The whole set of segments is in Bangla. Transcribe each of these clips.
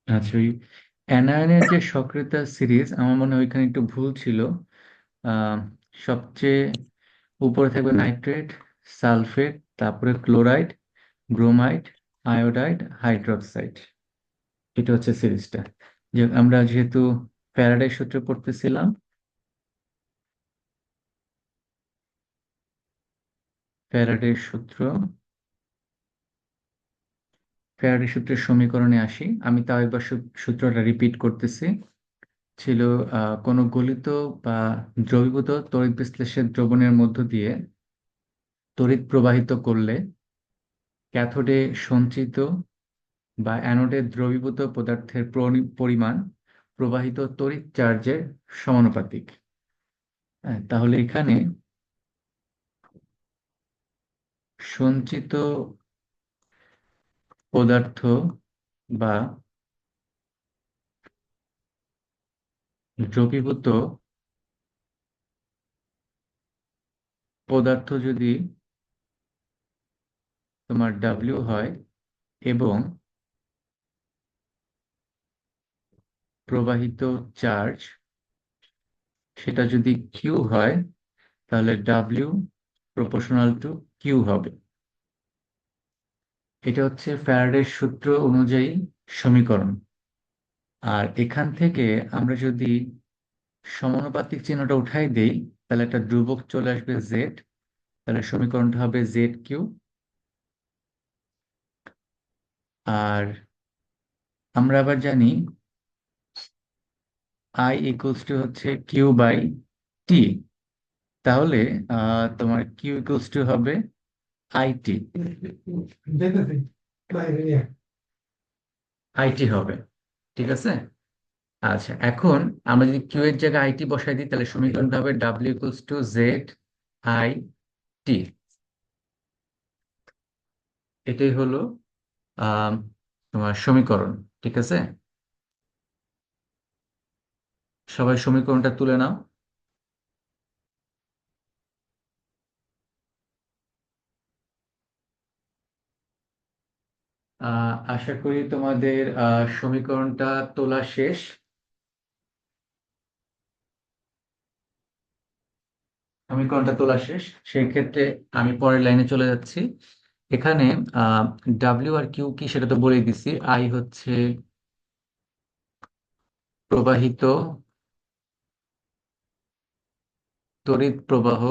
আচ্ছা, ওই অ্যানায়নের যে সক্রিয়তা সিরিজ আমার মনে হয় ওইখানে একটু ভুল ছিল। আহ, সবচেয়ে উপরে থাকবে নাইট্রেট, সালফেট, তারপরে ক্লোরাইড, ব্রোমাইড, আয়োডাইড, হাইড্রোক্সাইড। এটা হচ্ছে সিরিজটা। যে আমরা যেহেতু ফ্যারাডে সূত্র পড়তেছিলাম, ফ্যারাডের সূত্র, ফ্যারাডের সূত্রের সমীকরণে আসি। আমি তাও একবার সূত্রটা রিপিট করতেছি। ছিল কোনো গলিত বা দ্রবীভূত তড়িৎ বিশ্লেষের দ্রবণের মধ্য দিয়ে তড়িৎ প্রবাহিত করলে ক্যাথোডে সঞ্চিত বা অ্যানোডে দ্রবীভূত পদার্থের পরিমাণ প্রবাহিত তড়িৎ চার্জের সমানুপাতিক। হ্যাঁ, তাহলে এখানে সঞ্চিত পদার্থ বা দ্রবীভূত পদার্থ যদি তোমার ডাব্লিউ হয় এবং প্রবাহিত চার্জ সেটা যদি কিউ হয়, তাহলে ডাব্লিউ প্রপোর্শনাল টু কিউ হবে। এটা হচ্ছে ফ্যারাডের সূত্র অনুযায়ী সমীকরণ। আর এখান থেকে আমরা যদি সমানুপাতিক চিহ্নটা উঠাই দেই, তাহলে একটা ধ্রুবক চলে আসবে জেড। তাহলে সমীকরণটা হবে জেড কিউ। আর আমরা আবার জানি আই ইকুয়ালস টু হচ্ছে কিউ বাই টি। তাহলে তোমার কিউ ইকুয়ালস টু হবে আইটি। আইটি হবে। ঠিক আছে। আচ্ছা, এখন আমরা যদি কিউ এর জায়গায় আইটি বসাই দিই, তাহলে সমীকরণটা হবে W equals to Z I T. এটাই হলো আহ তোমার সমীকরণ। ঠিক আছে, সবাই সমীকরণটা তুলে নাও। আশা করি তোমাদের সমীকরণটা তোলা শেষ। সমীকরণটা তোলা শেষ। সেই ক্ষেত্রে আমি পরের লাইনে চলে যাচ্ছি। এখানে ডাব্লিউ আর কিউ কি সেটা তো বলেই দিছি। আই হচ্ছে প্রবাহিত তড়িৎ প্রবাহ,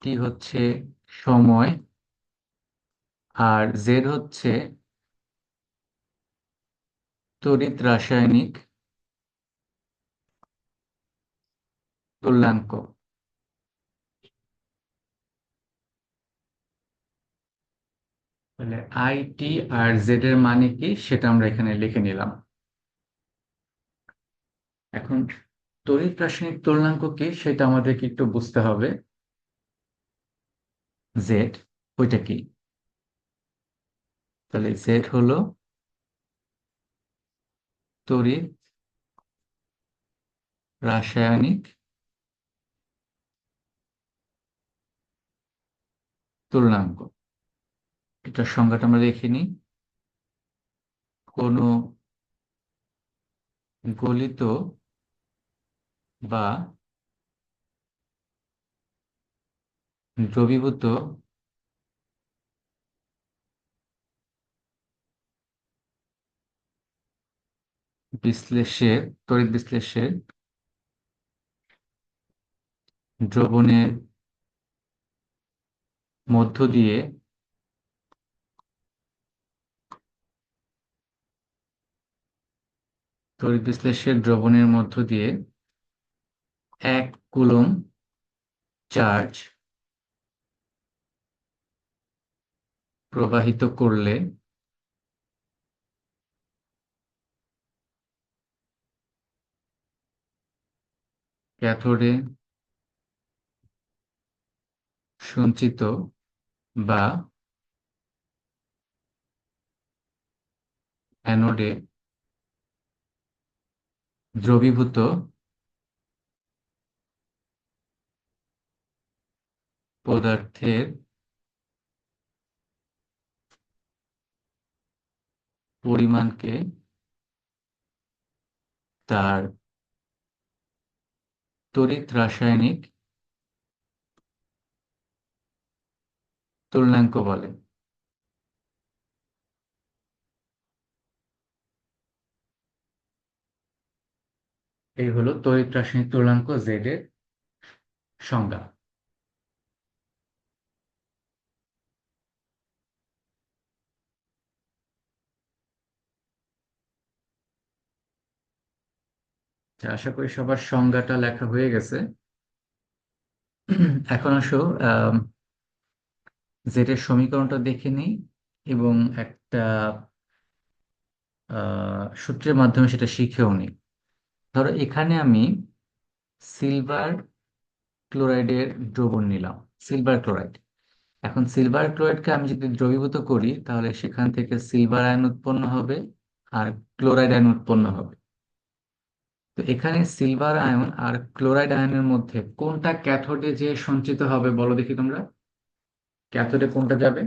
টি হচ্ছে সময়, আর জেড হচ্ছে তড়িৎ রাসায়নিক তুল্যাঙ্ক। তাহলে আই টি আর জেড এর মানে কি সেটা আমরা এখানে লিখে নিলাম। এখন তড়িৎ রাসায়নিক তুল্যাঙ্ক কি সেটা আমাদেরকে একটু বুঝতে হবে। জেড, ওইটা কি? তাহলে জেড হলো তড়িৎ রাসায়নিক তুল্যাঙ্ক। এটার সংজ্ঞাটা আমরা দেখে নিই। কোনো গলিত বা দ্রবীভূত বিশ্লেষ্যের, তড়িৎ বিশ্লেষ্যের দ্রবণের মধ্য দিয়ে তড়িৎ বিশ্লেষ্যের দ্রবণের মধ্য দিয়ে 1 কুলম্ব চার্জ প্রবাহিত করলে ক্যাথোডে সঞ্চিত বা অ্যানোডে দ্রবীভূত পদার্থের পরিমাণকে তার তড়িৎ রাসায়নিক তুলনাঙ্ক বলে। এই হলো তড়িৎ রাসায়নিক তুলনাঙ্ক জেড এর সংজ্ঞা। আশা করি সবার সংজ্ঞাটা লেখা হয়ে গেছে। এখন আসো জেড এর সমীকরণটা দেখে নিই এবং একটা সূত্রের মাধ্যমে সেটা শিখেও নিই। ধরো এখানে আমি সিলভার ক্লোরাইডের দ্রবণ নিলাম, সিলভার ক্লোরাইড। এখন সিলভার ক্লোরাইডকে আমি যদি দ্রবীভূত করি তাহলে সেখান থেকে সিলভার আয়ন উৎপন্ন হবে আর ক্লোরাইড আয়ন উৎপন্ন হবে। তো এখানে সিলভার আয়ন আর ক্লোরাইড আয়নের মধ্যে কোনটা ক্যাথোডে যে সঞ্চিত হবে বলো দেখি তোমরা। ক্যাথোডে কোনটা যাবে?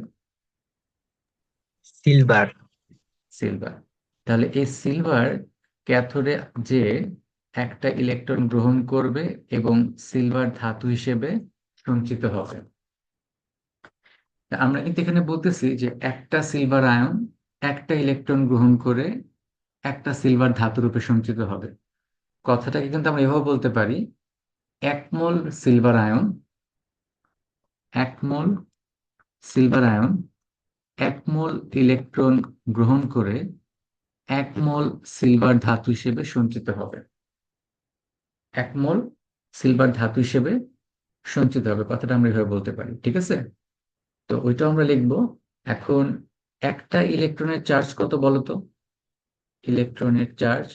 সিলভার। সিলভার। তাহলে এই সিলভার ক্যাথোডে যে একটা ইলেকট্রন গ্রহণ করবে এবং সিলভার ধাতু হিসেবে সঞ্চিত হবে। তা আমরা কিন্তু এখানে বলতেছি যে একটা সিলভার আয়ন একটা ইলেকট্রন গ্রহণ করে একটা সিলভার ধাতু রূপে সঞ্চিত হবে। কথাটাকে কিন্তু আমরা এভাবে বলতে পারি, এক মোল সিলভার আয়ন, এক মোল সিলভার আয়ন এক মোল ইলেকট্রন গ্রহণ করে এক মোল সিলভার ধাতু হিসেবে সঞ্চিত হবে। এক মোল সিলভার ধাতু হিসেবে সঞ্চিত হবে, কথাটা আমরা এভাবে বলতে পারি, ঠিক আছে? তো ওইটা আমরা লিখবো। এখন একটা ইলেকট্রনের চার্জ কত বলো তো? ইলেকট্রনের চার্জ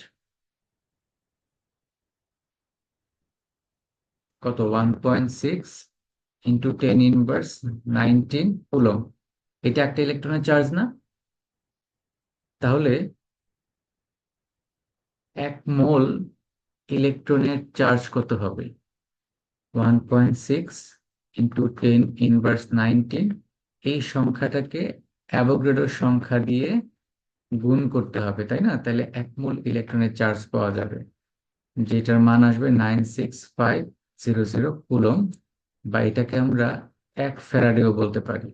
কত? 1.6 ইন্টু 10⁻19 কুলম্ব। এটা একটা ইলেকট্রনের চার্জ না? তাহলে এক মোল ইলেকট্রনের চার্জ কত হবে? 1.6 ইন্টু 10⁻19। এই সংখ্যাটাকে অ্যাভোগাড্রোর সংখ্যা দিয়ে গুণ করতে হবে, তাই না? তাহলে এক মোল ইলেকট্রনের চার্জ পাওয়া যাবে, যেটার মান আসবে 96500 কুলম্ব, বা এটাকে আমরা 1 ফ্যারাডেও বলতে পারি।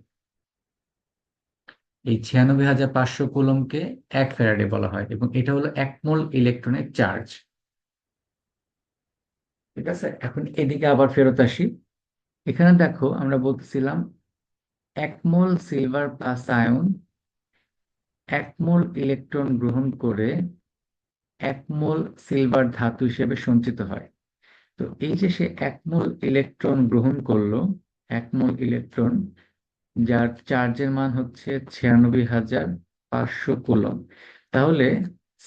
এই 96,500 কুলম্বকে 1 ফ্যারাডে বলা হয় এবং এটা হলো এক মোল ইলেকট্রনের চার্জ। ঠিক আছে, এখন এদিকে আবার ফেরত আসি। এখানে দেখো আমরা বলতেছিলাম এক মোল সিলভার প্লাস আয়ন এক মোল ইলেকট্রন গ্রহণ করে এক মোল সিলভার ধাতু হিসেবে সঞ্চিত হয়। তো এই যে সে এক মোল ইলেকট্রন গ্রহণ করলো, এক মোল ইলেকট্রন যার চার্জের মান হচ্ছে 96,500 কুলম্ব। তাহলে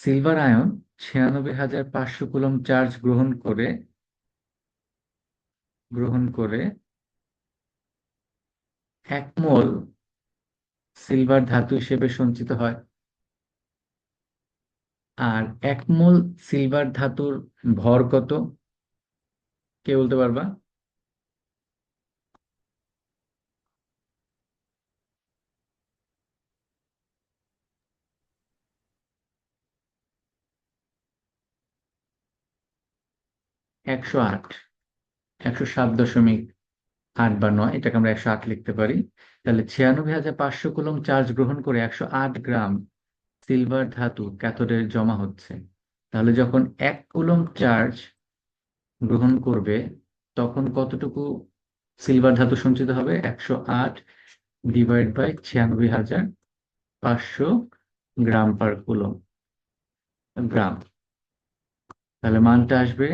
সিলভার আয়ন 96,500 কুলম্ব চার্জ গ্রহণ করে এক মোল সিলভার ধাতু হিসেবে সঞ্চিত হয়। আর এক মোল সিলভার ধাতুর ভর কত, কে বলতে পারবা? 108, 107.8 বা 9, এটাকে আমরা 108 লিখতে পারি। তাহলে 96,500 কুলম্ব চার্জ গ্রহণ করে 108 গ্রাম সিলভার ধাতু ক্যাথোডে জমা হচ্ছে। তাহলে যখন 1 কুলম্ব চার্জ গ্রহণ করবে তখন কতটুকু সিলভার ধাতু সঞ্চিত হবে? 108 divide by 96,500 gram per coulomb, gram. তাহলে মানটা আসবে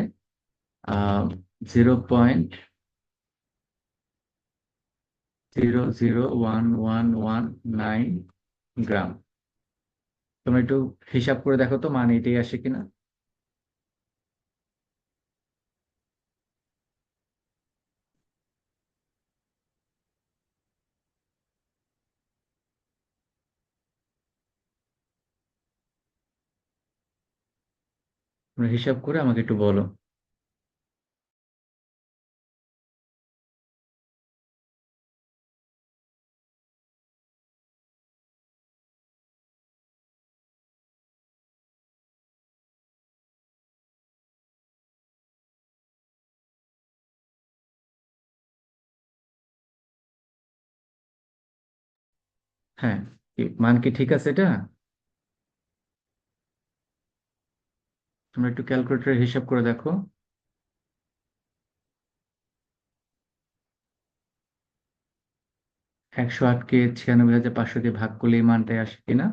0.0011119 গ্রাম। তোমরা একটু হিসাব করে দেখো তো মান এটাই আসে কিনা। তোমরা হিসাব করে আমাকে একটু বলো। হ্যাঁ, মান কি ঠিক আছে এটা? তোমরা একটু ক্যালকুলেটরে হিসাব করে দেখো। 108কে 96,500 দিয়ে ভাগ করলে এই মানটাই আসে কিনা।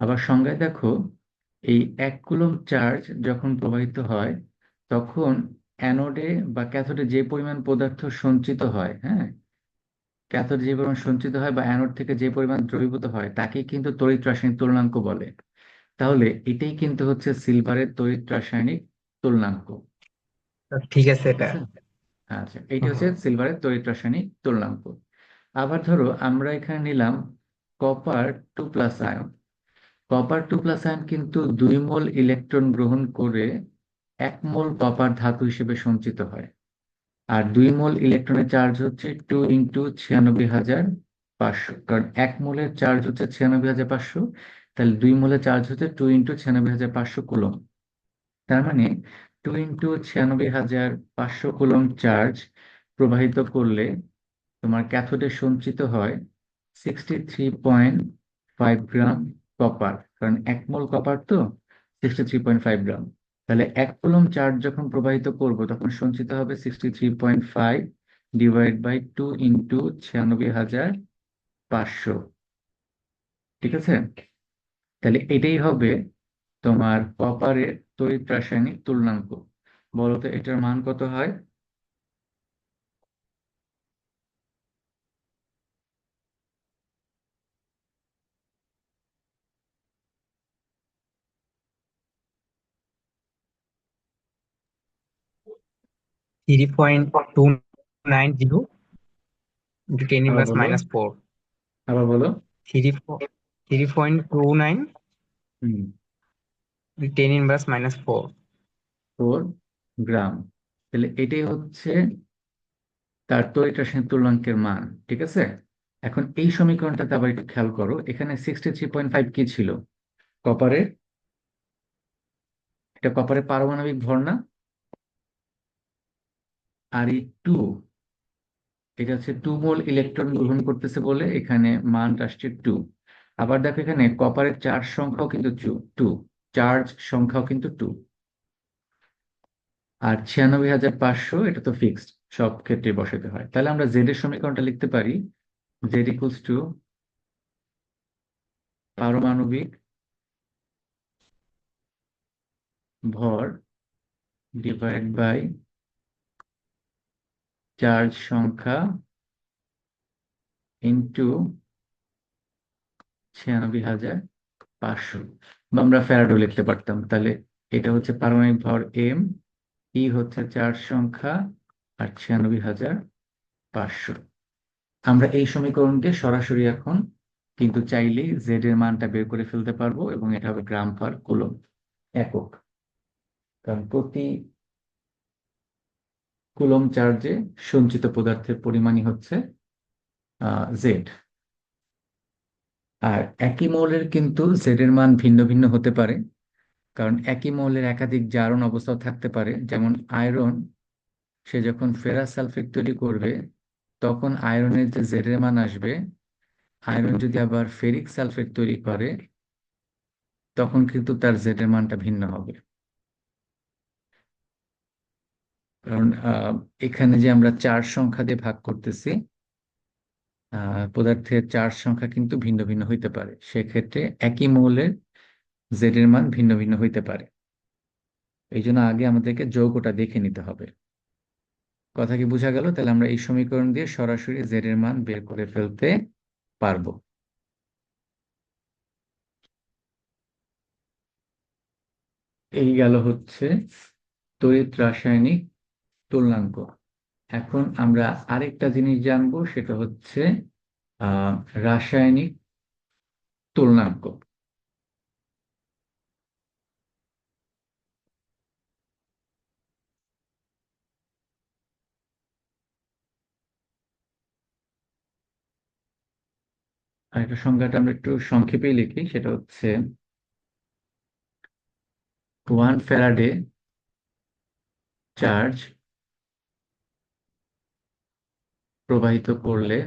আবার সংজ্ঞায় দেখো, এই 1 কুলম্ব চার্জ যখন প্রবাহিত হয় তখন অ্যানোডে বা ক্যাথোডে যে পরিমাণ পদার্থ সঞ্চিত হয়, হ্যাঁ, ক্যাথোডে যে পরিমাণ সঞ্চিত হয় বা অ্যানোড থেকে যে পরিমাণ দ্রবীভূত হয় তাকে কিন্তু তড়িৎ রাসায়নিক তুলনাঙ্ক বলে। তাহলে এটাই কিন্তু হচ্ছে সিলভারের তড়িৎ রাসায়নিক তুলনাঙ্ক। তো ঠিক আছে ঠিক এটা। আছে। আচ্ছা, এইটা হচ্ছে হুম। সিলভারের তড়িৎ রাসায়নিক তুলনাঙ্ক। আবার ধরো আমরা এখানে নিলাম কপার 2+ আয়ন। কপার 2+ আয়ন কিন্তু 2 মোল ইলেকট্রন গ্রহণ করে 1 মোল কপার ধাতু হিসেবে সঞ্চিত হয়। আর 2 মোল ইলেকট্রনের চার্জ হচ্ছে 2 × 96,500, কারণ 1 মোলের চার্জ হচ্ছে 96,500, তাহলে 2 মোলের চার্জ হচ্ছে 2 × 96,500 কুলম। তার মানে 2 × 96,500 কুলম চার্জ প্রবাহিত করলে তোমার ক্যাথোডে সঞ্চিত হয় 63.5 গ্রাম কপার, কারণ 1 মোল কপার তো 63.5 গ্রাম। তাহলে 1 কুলম চার্জ যখন প্রবাহিত করব তখন সঞ্চিত হবে 63.5 ডিভাইড বাই 2 × 96,500। ঠিক আছে। তাহলে এটাই হবে তোমার কপারের তড়িৎ রাসায়নিক তুলনাঙ্ক। বলতো এটার মান কত হয়? 3.290 into টেন আবার ইনভার্স বলো, মাইনাস ফোর। আবার বলো। 3.29 হুম, টেন ইনভার্স মাইনাস ফোর। 4 গ্রাম। তাহলে এটাই হচ্ছে তার তড়িৎ রাসায়নিক তুল্যাঙ্কের মান। ঠিক আছে। এখন এই সমীকরণটাতে আবার একটু খেয়াল করো, এখানে 63.5 কি ছিল? কপারের, এটা কপারের পারমাণবিক ভর না? আর এই 2, এটা হচ্ছে 2 মোল ইলেকট্রন গ্রহণ করতেছে বলে এখানে মান আসছে 2। আবার দেখো এখানে কপারের চার্জ সংখ্যাও কিন্তু 2, চার্জ সংখ্যাও কিন্তু 2। আর 96,500 এটা তো ফিক্সড, সব ক্ষেত্রে বসাতে হয়। তাহলে আমরা জেড এর সমীকরণটা লিখতে পারি, জেড ইকুয়ালস টু পারমাণবিক ভর ডিভাইড বাই চার্জ সংখ্যা ইন্টু 96,500। বা আমরা ফ্যারাডও লিখতে পারতাম। তাহলে এটা হচ্ছে পারমাণবিক ভর এম, ই হচ্ছে চার্জ সংখ্যা, আর 96,500। আমরা এই সমীকরণ দিয়ে সরাসরি এখন কিন্তু চাইলেই জেড এর মানটা বের করে ফেলতে পারবো, এবং এটা হবে গ্রাম পার কুলম, একক। কারণ প্রতি কুলম চার্জে সঞ্চিত পদার্থের পরিমাণই হচ্ছে জেড। আর একই মৌলের কিন্তু জেড এর মান ভিন্ন ভিন্ন হতে পারে, কারণ একই মৌলের একাধিক জারণ অবস্থাও থাকতে পারে। যেমন আয়রন, সে যখন ফেরাস সালফেট তৈরি করবে তখন আয়রনের যে জেড এর মান আসবে, আয়রন যদি আবার ফেরিক সালফেট তৈরি করে তখন কিন্তু তার জেড এর মানটা ভিন্ন হবে। কারণ এখানে যে আমরা চার সংখ্যা দিয়ে ভাগ করতেছি, পদার্থের চার সংখ্যা কিন্তু ভিন্ন ভিন্ন হইতে পারে, সেক্ষেত্রে একই মৌলের জেড এর মান ভিন্ন ভিন্ন হইতে পারে। এই জন্য আগে আমাদেরকে যৌগটা দেখে নিতে হবে। কথা কি বোঝা গেল? তাহলে আমরা এই সমীকরণ দিয়ে সরাসরি জেড এর মান বের করে ফেলতে পারবো। এই গেল হচ্ছে তড়িৎ রাসায়নিক তুলনাঙ্ক। এখন আমরা আরেকটা জিনিস জানবো, সেটা হচ্ছে আহ রাসায়নিক তুলনাঙ্ক। আর একটা সংজ্ঞাটা আমরা একটু সংক্ষেপেই লিখি, সেটা হচ্ছে 1 ফ্যারাডে চার্জ প্রবাহিত করলে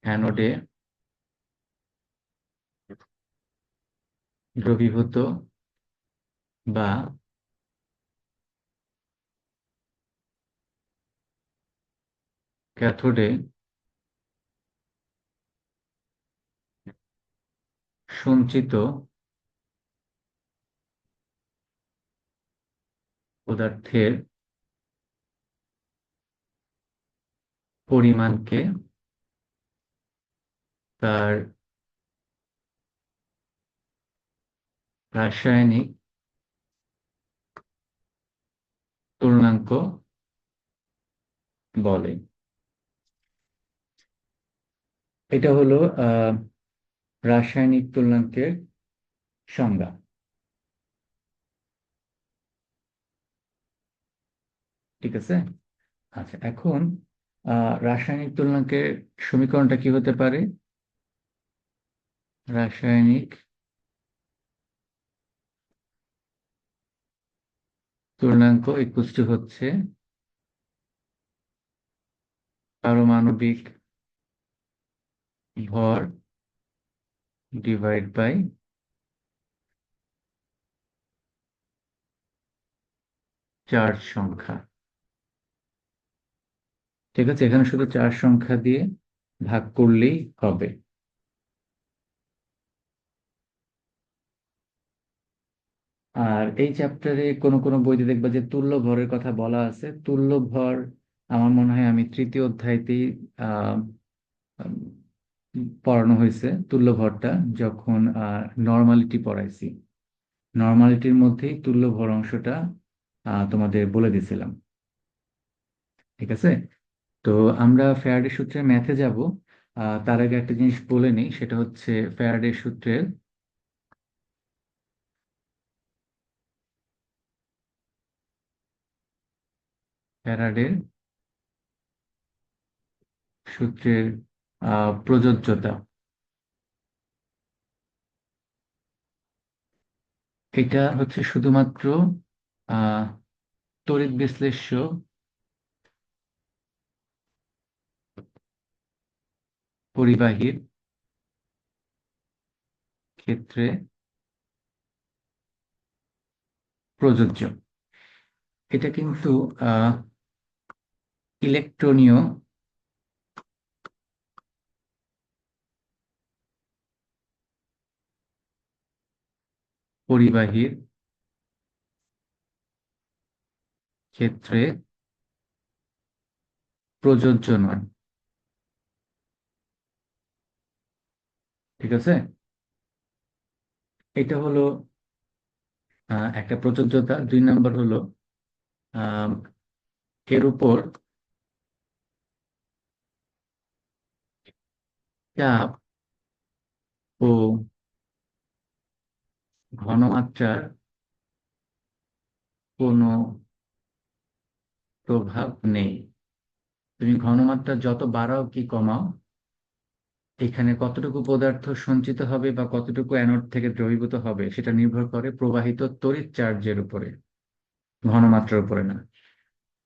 অ্যানোডে দ্রবীভূত বা ক্যাথোডে সঞ্চিত পদার্থের পরিমাণকে তার রাসায়নিক তুলনাঙ্ক বলে। এটা হলো রাসায়নিক তুলনাঙ্কের সংজ্ঞা। ঠিক আছে। আচ্ছা, এখন রাসায়নিক তুলনাঙ্কের সমীকরণটা কি হতে পারে? রাসায়নিক তুলনাঙ্ক ইকুয়াল টু হচ্ছে পারমাণবিক ভর ডিভাইড বাই চার্জ সংখ্যা। ঠিক আছে, এখানে শুধু চার্জ সংখ্যা দিয়ে ভাগ করলেই হবে। আর এই চ্যাপ্টারে কোনো কোনো বইতে দেখবা যে তুল্য ভরের কথা বলা আছে। তুল্য ভর আমার মনে হয় আমি তৃতীয় অধ্যায়তেই আহ পড়ানো হয়েছে তুল্য ভরটা, যখন নর্মালিটি পড়াইছি। নর্মালিটির মধ্যেই তুল্য ভর অংশটা তোমাদের বলে দিয়েছিলাম। ঠিক আছে। তো আমরা ফ্যারাডে সূত্রের ম্যাথে যাব। তার আগে একটা জিনিস বলে নিই, সেটা হচ্ছে ফ্যারাডে সূত্রের ফ্যারাডের সূত্রের প্রযোজ্যতা। এটা হচ্ছে শুধুমাত্র আহ তড়িৎ বিশ্লেষ্য পরিবাহীর ক্ষেত্রে প্রযোজ্য। এটা কিন্তু আহ ইলেকট্রনীয় পরিবাহীর ক্ষেত্রে প্রযোজ্য নয়। ঠিক আছে। এটা হলো একটা প্রযোজ্যতা। 2 নম্বর হলো আহ এর উপর চাপ ও ঘনমাত্রার কোনো প্রভাব নেই। তুমি ঘনমাত্রা যত বাড়াও কি কমাও, এখানে কতটুকু পদার্থ সঞ্চিত হবে বা কতটুকু অ্যানোড থেকে দ্রবীভূত হবে সেটা নির্ভর করে প্রবাহিত তড়িৎ চার্জের উপরে, ঘনমাত্রার উপরে না।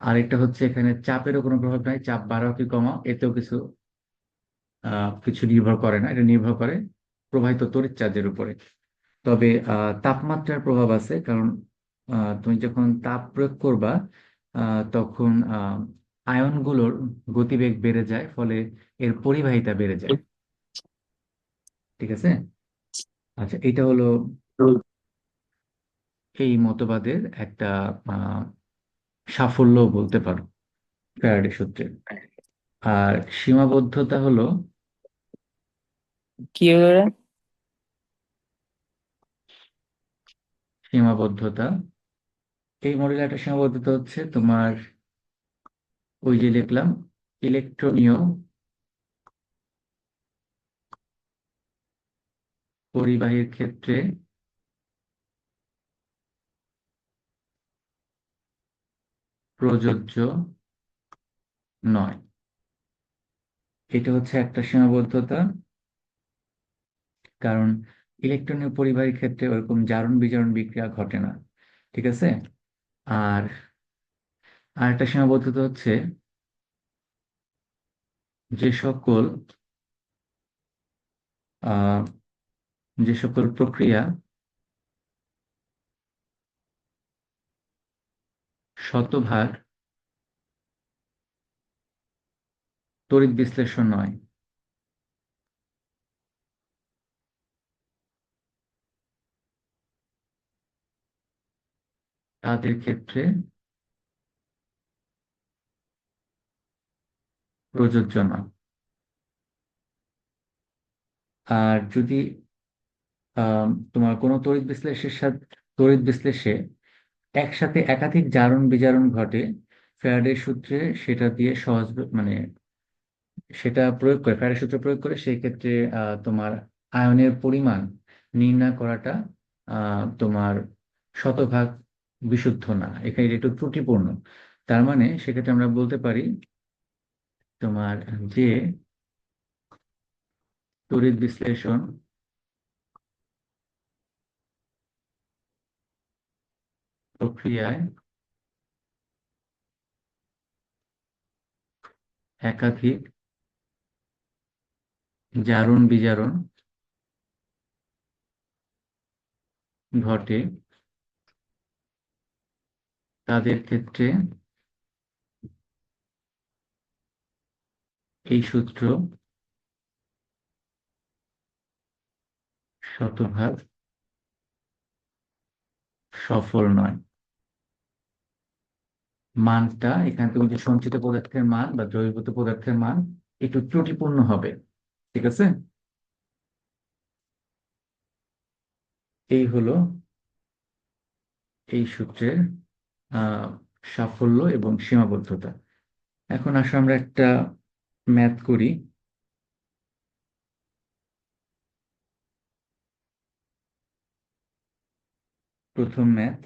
আরেকটা হচ্ছে এখানে চাপেরও কোনো প্রভাব নাই, চাপ বাড়াও কি কমাও এতেও কিছু নির্ভর করে না, এটা নির্ভর করে প্রবাহিত তড়িৎ চার্জের উপরে। তবে তাপমাত্রার প্রভাব আছে, কারণ তুমি যখন তাপ প্রয়োগ করবা তখন আয়নগুলোর গতিবেগ বেড়ে যায়, ফলে এর পরিবাহিতা বেড়ে যায়। ঠিক আছে। আচ্ছা, এটা হলো এই মতবাদের একটা আহ সাফল্য বলতে পারো ফ্যারাডে সূত্রের। আর সীমাবদ্ধতা হলো, কি করে? সীমাবদ্ধতা এই মডেলের একটা সীমাবদ্ধতা হচ্ছে তোমার ওই যে লিখলাম ইলেকট্রনীয় পরিবাহীর ক্ষেত্রে প্রযোজ্য নয়। এটা হচ্ছে একটা সীমাবদ্ধতা, কারণ ইলেকট্রনের পরিবাহীর ক্ষেত্রে ওরকম জারণ বিজারণ বিক্রিয়া ঘটে না। ঠিক আছে। আর আরেকটা সীমাবদ্ধতা হচ্ছে যে সকল আহ যে সকল প্রক্রিয়া শতভাগ তড়িৎ বিশ্লেষণ নয়, তাদের ক্ষেত্রে প্রযোজ্য নয়। আর যদি তোমার কোনো তড়িৎ বিশ্লেষে একসাথে একাধিক জারণ বিজারণ ঘটে, ফ্যারাডের সূত্রে সেটা দিয়ে সহজ মানে সেটা প্রয়োগ করে ফ্যারাডের সূত্র প্রয়োগ করে সেই ক্ষেত্রে তোমার আয়নের পরিমাণ নির্ণয় করাটা তোমার শতভাগ বিশুদ্ধ না, এখানে এটা একটু ত্রুটিপূর্ণ। তার মানে সেক্ষেত্রে আমরা বলতে পারি তোমার যে তড়িৎ বিশ্লেষণ প্রক্রিয়ায় একাধিক জারণ বিজারণ ঘটে, তাদের ক্ষেত্রে এই সূত্র শতভাগ সফল নয়। মানটা এখানে তুমি যে সঞ্চিত পদার্থের মান বা দ্রবীভূত পদার্থের মান একটু ত্রুটিপূর্ণ হবে। ঠিক আছে। এই হলো এই সূত্রের আহ সাফল্য এবং সীমাবদ্ধতা। এখন আসো আমরা একটা ম্যাথ করি। প্রথম ম্যাথ,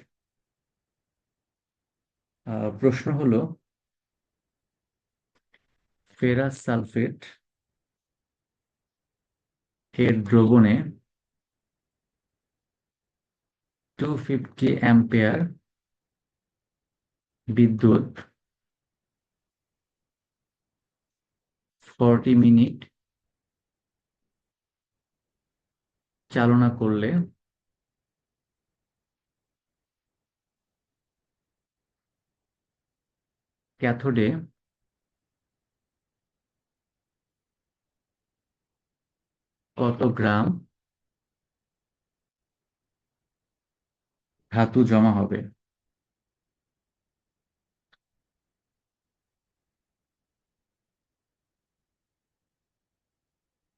প্রশ্ন হলো ফেরাস সালফেট এর দ্রবণে 250 অ্যাম্পিয়ার বিদ্যুৎ 40 মিনিট চালনা করলে ক্যাথোডে কত গ্রাম ধাতু জমা হবে?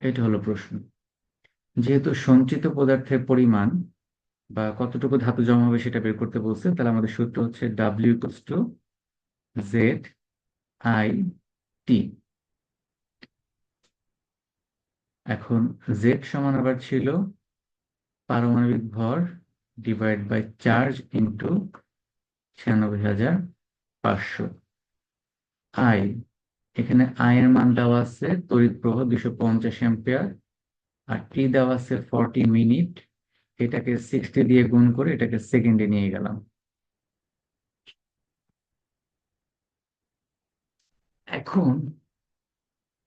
এটা হলো প্রশ্ন। যেহেতু সঞ্চিত পদার্থের পরিমাণ বা কতটুকু ধাতু জমা হবে সেটা বের করতে বলছে, তাহলে আমাদের সূত্র হচ্ছে W = Z I T। এখন জেড সমান আবার ছিল পারমাণবিক ভর divide by charge into 96,500। I, এখানে আই এর মান দেওয়া আছে তড়িৎ প্রবাহ 250 অ্যাম্পিয়ার, আর টি দেওয়া আছে 40 মিনিট। এটাকে 60 দিয়ে গুণ করে এটাকে সেকেন্ডে নিয়ে গেলাম। এখন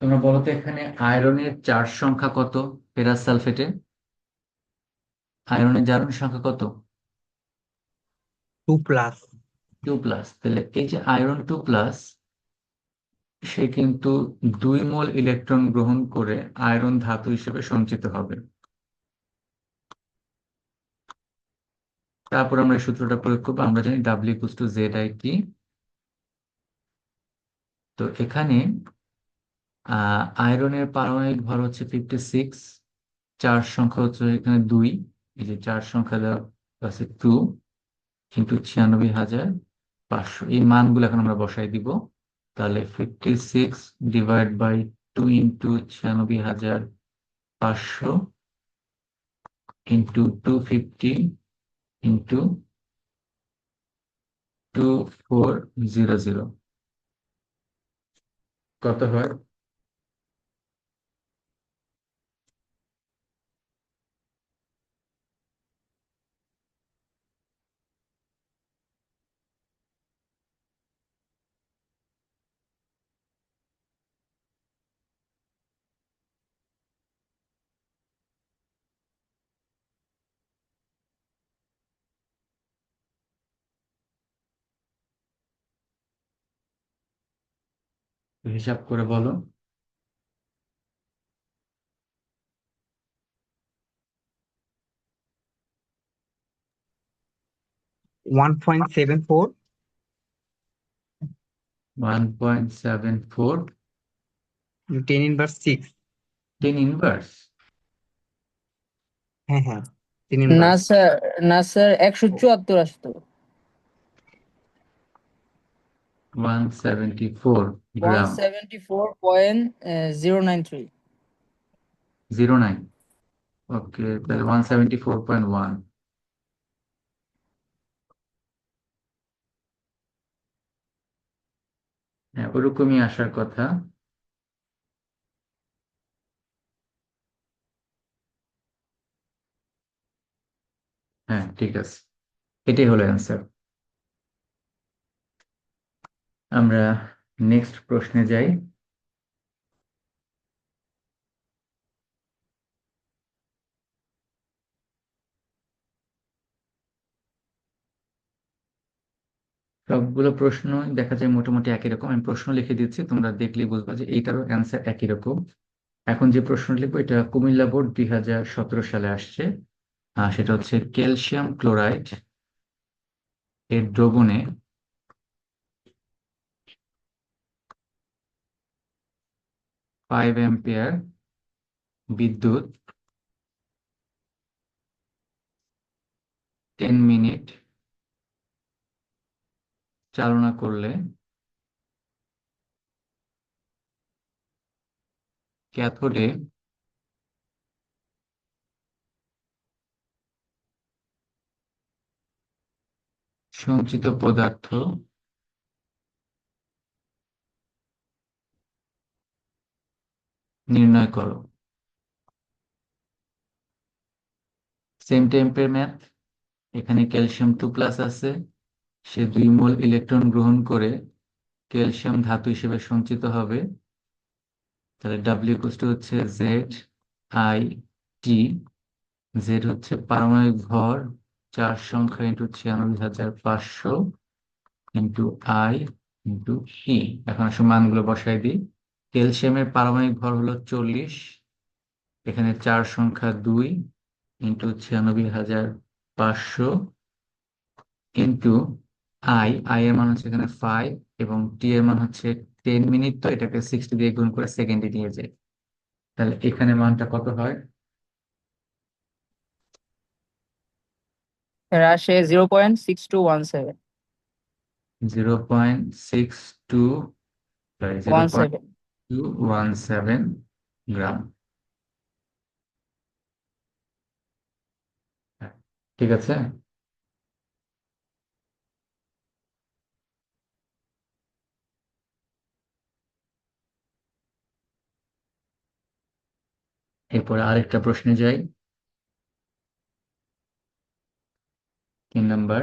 তোমরা বলো তো এখানে আয়রনের চার্জ সংখ্যা কত? ফেরাস সালফেটে আয়রনের জারণ সংখ্যা কত? 2+। 2+। তাহলে এই যে আয়রন 2+, সে কিন্তু 2 মোল ইলেকট্রন গ্রহণ করে আয়রন ধাতু হিসেবে সঞ্চিত হবে। তারপর আমরা এই সূত্রটা প্রয়োগ করবো। আমরা জানি W = Z I T। তো এখানে আয়রনের পারমাণবিক ভর হচ্ছে 56, চার্জ সংখ্যা হচ্ছে এখানে 2, এই যে চার্জ সংখ্যা দেওয়া আছে 2 × 96,500। এই মানগুলো এখন আমরা বসাই দিব। তাহলে 56 / 2 × 96,500 × 250 × 2400 কত হয়? হিসাব করে বলো। 1.74 1.74 টেন ইনভার্স 6। 10 ইনভার্স। হ্যাঁ হ্যাঁ, টেন না ইনভার্স। স্যার, না স্যার, 174 আসতো। 174 গ্রাম। 174.093। 09। ওকে, তাহলে 174.1। হ্যাঁ, ওরকমই আসার কথা। হ্যাঁ, ঠিক আছে, এটাই হলো অ্যান্সার। আমরা নেক্সট প্রশ্নে যাই। সবগুলো প্রশ্ন দেখা যায় মোটামুটি একই রকম। আমি প্রশ্ন লিখে দিচ্ছি, তোমরা দেখলেই বুঝবা যে এইটারও অ্যান্সার একই রকম। এখন যে প্রশ্ন লিখবো এটা কুমিল্লা বোর্ড 2017 সালে আসছে। সেটা হচ্ছে ক্যালসিয়াম ক্লোরাইড এর দ্রবণে 5 অ্যাম্পিয়ার বিদ্যুৎ 10 মিনিট চালনা করলে ক্যাথোডে সঞ্চিত পদার্থ নির্ণয় করো। সেম টাইপের ম্যাথ। এখানে ক্যালসিয়াম 2+ আছে, সে 2 মোল ইলেকট্রন গ্রহণ করে ক্যালসিয়াম ধাতু হিসেবে সঞ্চিত হবে। তাহলে ডাব্লিউ ইকুয়ালস টু হচ্ছে ZIT। জেড হচ্ছে পারমাণবিক ভর, 4 সংখ্যা ইন্টু 96,500 ইন্টু আই ইন্টু ই। এখন আসলে মানগুলো বসাই দিই। ক্যালসিয়ামের পারমাণবিক ভর হলো 40, এখানে 4 সংখ্যা 2 ইন্টু 96,500 ইন্টু আই এর মান হচ্ছে এখানে 5, এবং টি এর মান হচ্ছে 10 মিনিট, তো এটাকে 60 দিয়ে গুণ করে সেকেন্ডে নিয়ে যায়। তাহলে এখানে মানটা কত হয়? এর আসে 0.6217। 0.62, sorry, zero one point seven two one seven gram. হ্যাঁ, ঠিক আছে। এরপরে আরেকটা প্রশ্নে যাই। 3 নাম্বার,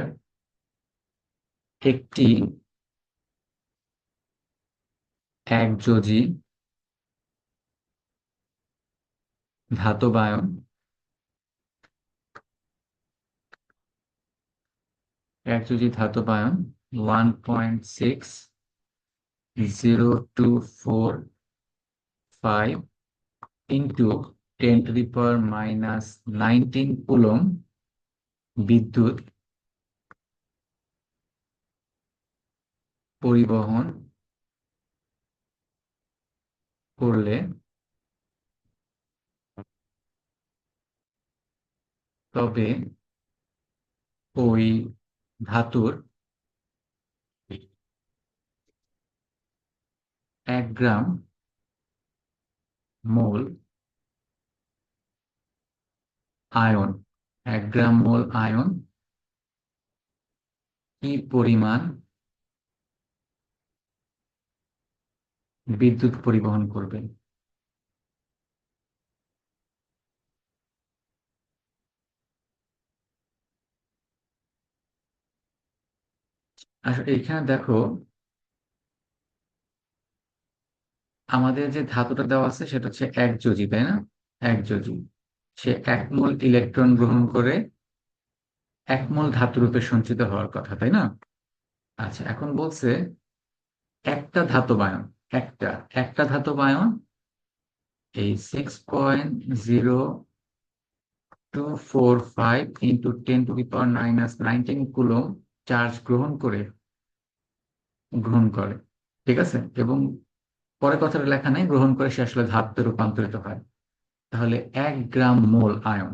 একটি একযোজি ধাতবায়ন একযোজি ধাতবায়ন 1.6025 ইন্টু 10⁻⁻19 কুলম বিদ্যুৎ পরিবহন করলে তবে ওই ধাতুর 1 গ্রাম মোল আয়ন 1 গ্রাম মোল আয়ন কি পরিমাণ বিদ্যুৎ পরিবহন করবে? আসলে এখানে দেখো, আমাদের যে ধাতুটা দেওয়া আছে সেটা হচ্ছে একযোজী, তাই না? একযোজী। সে 1 মোল ইলেকট্রন গ্রহণ করে 1 মোল ধাতু রূপে সঞ্চিত হওয়ার কথা, তাই না? আচ্ছা, এখন বলছে একটা ধাতব আয়ন, একটা একটা ধাতব আয়ন এই 6.0245 × 10⁻⁹ কুলম্ব চার্জ গ্রহণ করে, ঠিক আছে? এবং পরে কথাটা লেখা নেই, গ্রহণ করে সে আসলে ধাতুতে রূপান্তরিত হয়। তাহলে 1 গ্রাম মোল আয়ন,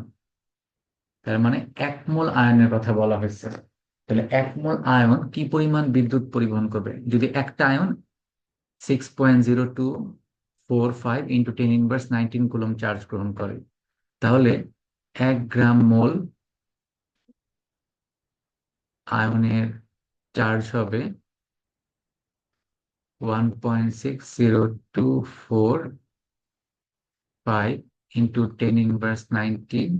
তার মানে 1 মোল আয়নের কথা বলা হয়েছে। তাহলে 1 মোল আয়ন কি পরিমাণ বিদ্যুৎ পরিবহন করবে? যদি একটা আয়ন 6.0245 × 10⁻⁹ কুলম্ব চার্জ গ্রহণ করে, তাহলে 1 গ্রাম মোল আয়নের চার্জ হবে 1.6025 × 10⁻⁹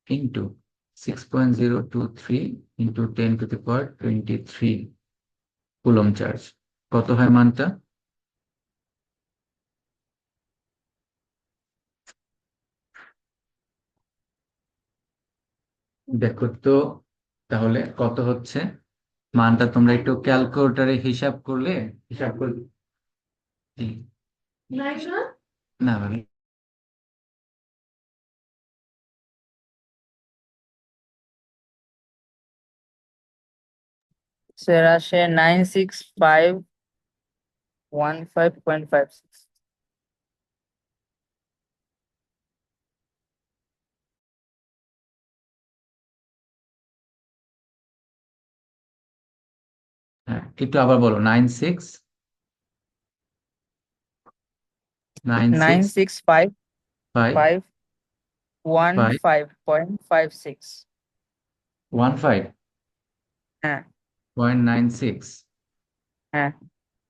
ইন্টু 6.023 ইন্টু 10⁻23 কুলম্ব চার্জ। কত হয় মানটা? দেখো তো, তাহলে কত হচ্ছে মানটা? তোমরা একটু ক্যালকুলেটরে হিসাব করলে জি। না মানে স্যার আসে 96515.56। হ্যাঁ, একটু আবার বলো। 96 nine 96 six five 5 five one 5 5.56। 15.96। হ্যাঁ হ্যাঁ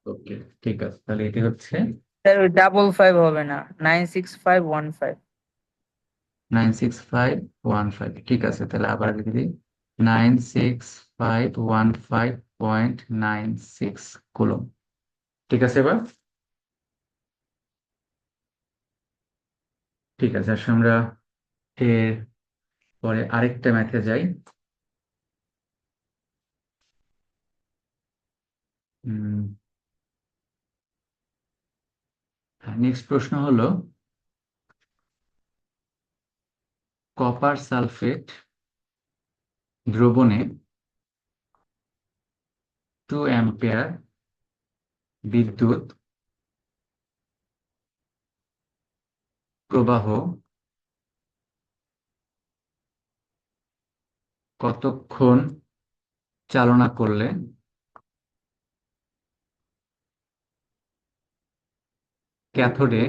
ওকে, ঠিক আছে, তাহলে এটি হচ্ছে স্যার, ওই 55 হবে না, 96515। 96515। ঠিক আছে, তাহলে আবার লিখে দিই। 96515.96 কুলম্ব। ঠিক আছে এবার? ঠিক আছে, আসলে আমরা এর পরে আরেকটা ম্যাথে যাই। নেক্সট প্রশ্ন হলো, কপার সালফেট দ্রবণে 2 অ্যাম্পিয়ার বিদ্যুৎ প্রবাহ কতক্ষণ চালনা করলে ক্যাথোডে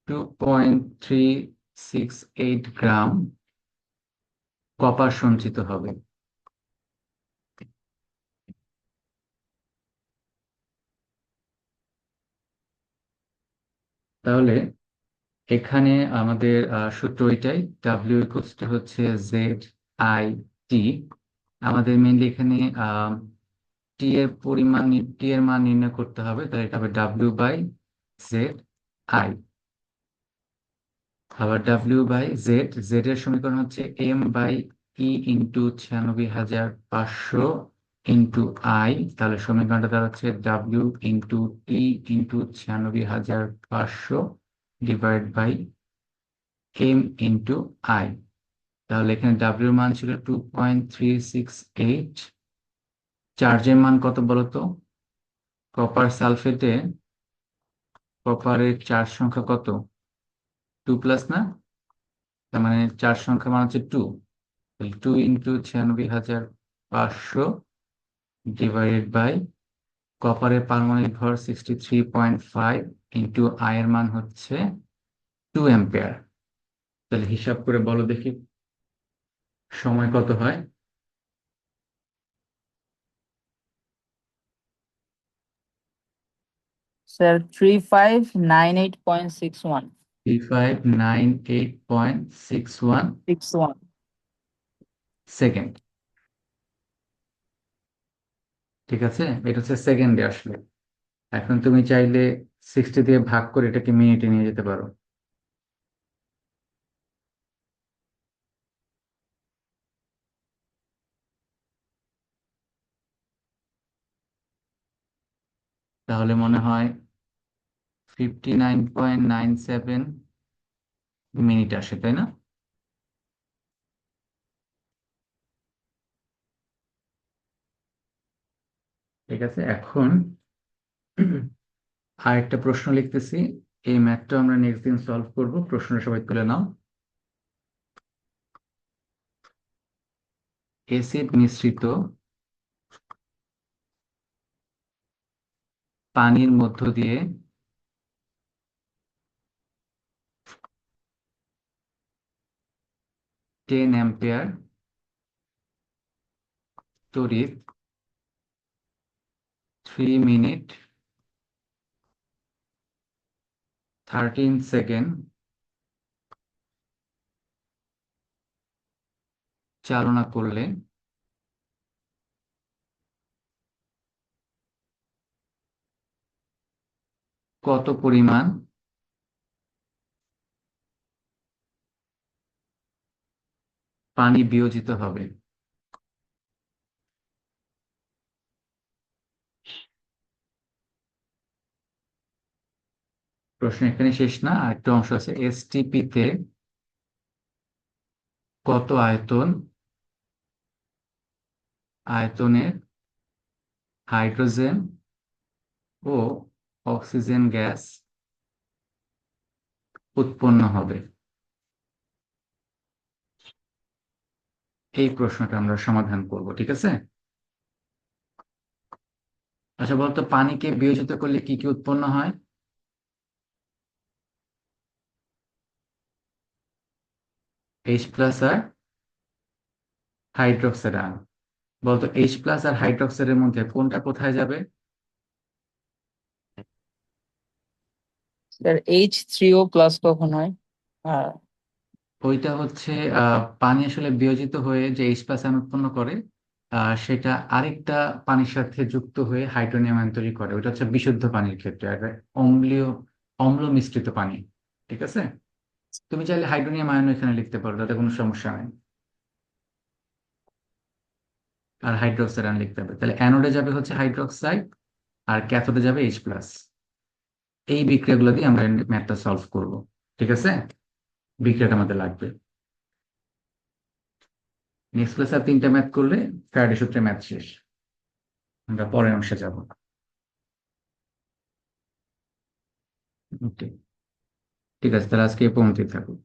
2.368 গ্রাম কপার সঞ্চিত হবে? তাহলে এখানে আমাদের সূত্র এটাই, ডাব্লিউ ইকুয়ালস টু হচ্ছে ZIT। আমাদের মেইনলি এখানে টি এর মান নির্ণয় করতে হবে, তাহলে এটা হবে W/ZI। আবার W/Z, জেড এর সমীকরণ হচ্ছে M/E ইন্টু 96,500 ইন্টু I। তাহলে সমীকরণটা দাঁড়াচ্ছে W/T into 96,500 divide by M into I। তাহলে এখানে W এর মান ছিল 2.368। চার্জের মান কত বলতো? কপার সালফেটে কপারের চার্জ সংখ্যা কত? 2+ না? তার মানে চার্জ সংখ্যা মান হচ্ছে 2। 2 ইন্টু 96,500 ডিভাইডেড বাই কপারের পারমাণবিক ভর 63.5 ইন্টু আই এর মান হচ্ছে 2 অ্যাম্পিয়ার। তাহলে হিসাব করে বলো দেখি সময় কত হয়। Sir 3598.61 3598.61 61 second. ঠিক আছে, এটা হচ্ছে সেকেন্ডে আসলে। এখন তুমি চাইলে 60 দিয়ে ভাগ করে এটাকে মিনিটে নিয়ে যেতে পারো। তাহলে মনে হয় 59.97 মিনিট আসে, তাই না? ঠিক আছে, এখন আরেকটা প্রশ্ন লিখতেছি। এই ম্যাথটা আমরা নেক্সট দিন সলভ করব। প্রশ্নটা সবাই তুলে নাও। এসিড মিশ্রিত পানির মধ্য দিয়ে 10 অ্যাম্পিয়ার তড়িৎ 3 মিনিট 13 সেকেন্ড চালনা করলে কত পরিমাণ পানি বিয়োজিত হবে? প্রশ্ন এখানে শেষ না, আরেকটা অংশ আছে। এসটিপি তে কত আয়তনের হাইড্রোজেন ও অক্সিজেন গ্যাস উৎপন্ন হবে? এই প্রশ্নটা আমরা সমাধান করব, ঠিক আছে? আচ্ছা, বলতো পানিকে বিয়োজিত করলে কি কি উৎপন্ন হয়? এইচ প্লাস আর হাইড্রোক্সাইড আয়ন। বলতো এইচ প্লাস আর হাইড্রোক্সাইডের মধ্যে কোনটা কোথায় যাবে? স্যার H3O প্লাস কখন হয়? হ্যাঁ ওইটা হচ্ছে পানি আসলে বিয়োজিত হয়ে যে এইচ প্লাস আয়ন উৎপন্ন করে, সেটা আরেকটা পানির সাথে যুক্ত হয়ে হাইড্রোনিয়াম আয়ন তৈরি করে। ওইটা হচ্ছে বিশুদ্ধ পানির ক্ষেত্রে। আর অম্লীয় অম্ল মিশ্রিত পানি। ঠিক আছে, তুমি চাইলে হাইড্রোনিয়াম আয়ন এখানে লিখতে পারো, তাতে কোনো সমস্যা নেই। আর হাইড্রোক্সাইড আয়ন লিখতে হবে। তাহলে অ্যানোডে যাবে হচ্ছে হাইড্রোক্সাইড, আর ক্যাথোডে যাবে এইচ প্লাস। এই বিক্রিয়াগুলো দিয়ে আমরা ম্যাথটা সলভ করব। ঠিক আছে, বিক্রিয়াটা আমাদের লাগবে। নেক্সট ক্লাসে আর 3টা ম্যাথ করলে ফ্যারাডে সূত্রে ম্যাথ শেষ। আমরা পরের অংশে যাব। ওকে, ঠিক আছে, তাহলে আজকে এই পর্যন্তই থাকুক।